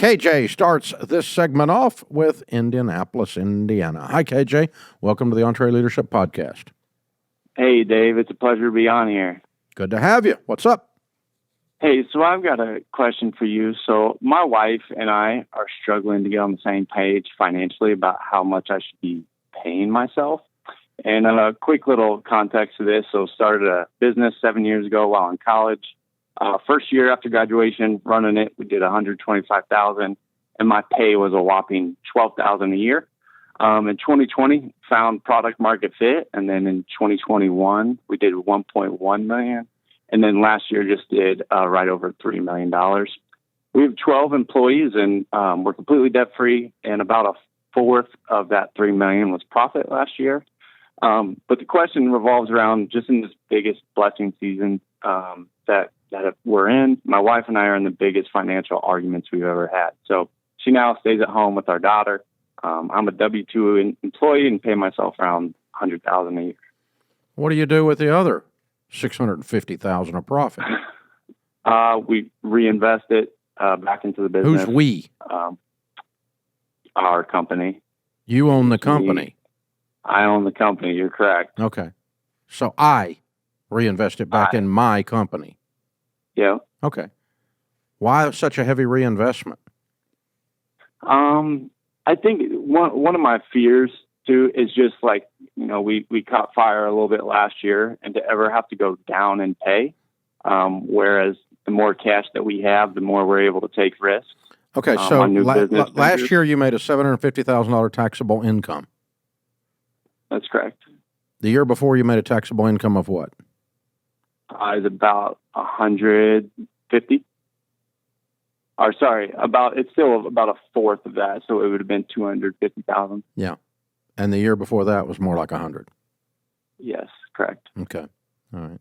KJ starts this segment off with Indianapolis, Indiana. Hi, KJ. Welcome to the EntreLeadership Podcast. Hey, Dave. It's a pleasure to be on here. Good to have you. What's up? Hey, so I've got a question for you. So my wife and I are struggling to get on the same page financially about how much I should be paying myself. And a quick little context to this. So started a business 7 years ago while in college. First year after graduation, running it, we did $125,000, and my pay was a whopping $12,000 a year. In 2020, found product market fit, and then in 2021, we did $1.1 million. And then last year just did right over $3 million. We have 12 employees, and we're completely debt-free, and about a fourth of that $3 million was profit last year. But the question revolves around just in this biggest blessing season that we're in. My wife and I are in the biggest financial arguments we've ever had. So she now stays at home with our daughter. I'm a W-2 employee and pay myself around $100,000 a year. What do you do with the other $650,000 of profit? We reinvest it back into the business. Who's we? Our company. You own the company. I own the company. You're correct. Okay. So I reinvest it back in my company. Yeah. Okay. Why such a heavy reinvestment? I think one of my fears too is just like, we caught fire a little bit last year, and to ever have to go down and pay. Whereas the more cash that we have, the more we're able to take risks. Okay. So last year you made a $750,000 taxable income. That's correct. The year before you made a taxable income of what? It's about 150. It's still about a fourth of that, so it would have been 250,000. Yeah, and the year before that was more like 100. Yes, correct. Okay, all right.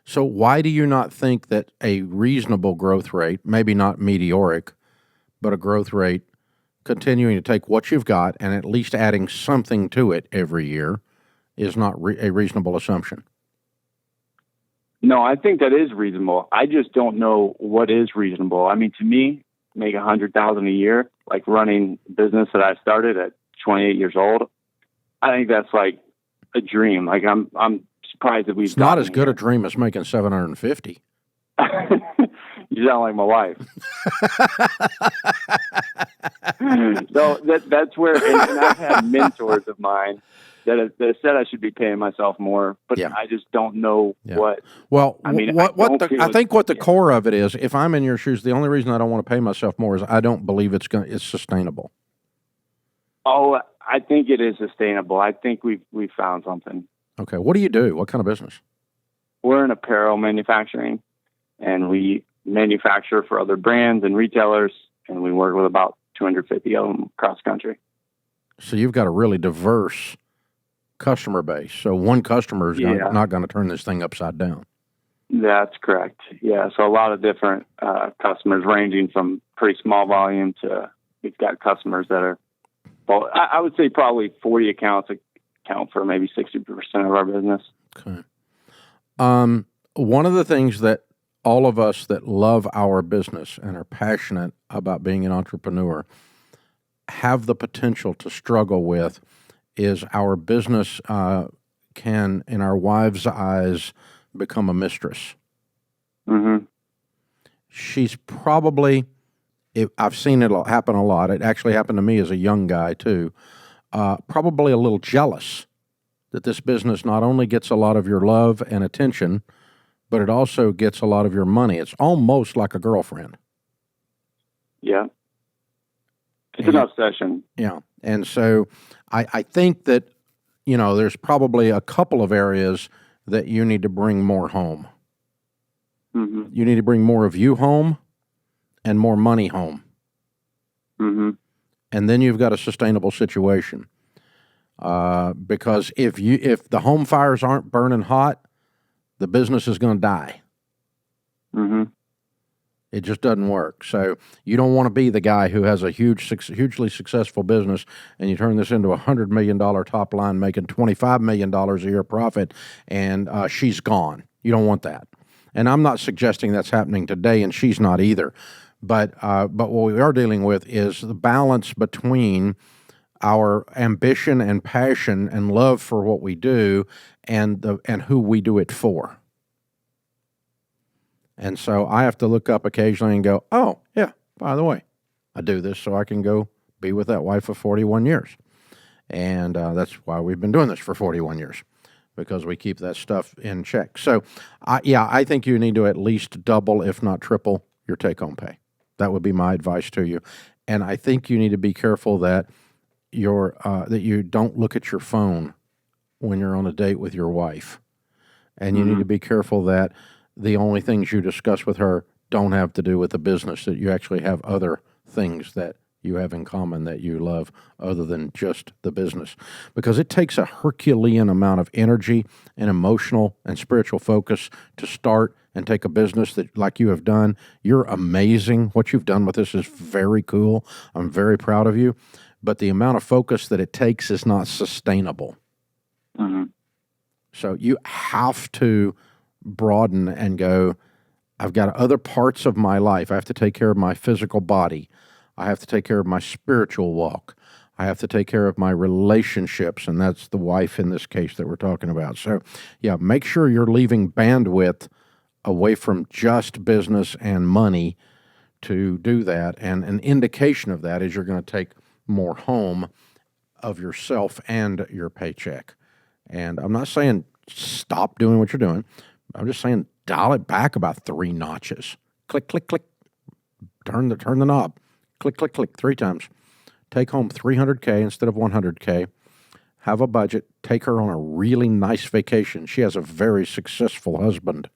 So why do you not think that a reasonable growth rate, maybe not meteoric, but a growth rate continuing to take what you've got and at least adding something to it every year is not a reasonable assumption? No, I think that is reasonable. I just don't know what is reasonable. I mean, to me, make $100,000 a year, like running a business that I started at 28 years old, I think that's like a dream. Like I'm surprised that we've. It's not as good a dream as making $750. You sound like my wife. So that's where, and I've had mentors of mine that said I should be paying myself more, but I just don't know what. Well, I mean, I think what the core of it is, if I'm in your shoes, the only reason I don't want to pay myself more is I don't believe it's sustainable. Oh, I think it is sustainable. I think we've found something. Okay, what do you do? What kind of business? We're in apparel manufacturing, and we manufacture for other brands and retailers, and we work with about 250 of them across the country. So you've got a really diverse customer base. So one customer is not going to turn this thing upside down. That's correct. Yeah. So a lot of different customers, ranging from pretty small volume to we've got customers that are, well, I would say probably 40 accounts account for maybe 60% of our business. Okay. One of the things that all of us that love our business and are passionate about being an entrepreneur have the potential to struggle with is our business can, in our wives' eyes, become a mistress. Mm-hmm. She's probably, I've seen it happen a lot. It actually happened to me as a young guy, too. Probably a little jealous that this business not only gets a lot of your love and attention, but it also gets a lot of your money. It's almost like a girlfriend. Yeah. It's an obsession. Yeah. And so I think that, there's probably a couple of areas that you need to bring more home. Mm-hmm. You need to bring more of you home and more money home. Mm-hmm. And then you've got a sustainable situation. Because if the home fires aren't burning hot, the business is going to die. Mm-hmm. It just doesn't work. So you don't want to be the guy who has a hugely successful business and you turn this into a $100 million top line, making $25 million a year profit, and she's gone. You don't want that. And I'm not suggesting that's happening today, and she's not either. But what we are dealing with is the balance between our ambition and passion and love for what we do and who we do it for. And so I have to look up occasionally and go, oh, yeah, by the way, I do this so I can go be with that wife of 41 years. And that's why we've been doing this for 41 years, because we keep that stuff in check. So, I think you need to at least double, if not triple, your take-home pay. That would be my advice to you. And I think you need to be careful that that you don't look at your phone when you're on a date with your wife. And you need to be careful that the only things you discuss with her don't have to do with the business, that you actually have other things that you have in common that you love other than just the business. Because it takes a Herculean amount of energy and emotional and spiritual focus to start and take a business that, like you have done. You're amazing. What you've done with this is very cool. I'm very proud of you. But the amount of focus that it takes is not sustainable. So you have to broaden and go, I've got other parts of my life. I have to take care of my physical body. I have to take care of my spiritual walk. I have to take care of my relationships, and that's the wife in this case that we're talking about. So, make sure you're leaving bandwidth away from just business and money to do that. And an indication of that is you're going to take more home of yourself and your paycheck. And I'm not saying stop doing what you're doing. I'm just saying dial it back about 3 notches. Click, click, click. Turn the knob. Click, click, click 3 times. Take home $300K instead of $100K. Have a budget. Take her on a really nice vacation. She has a very successful husband.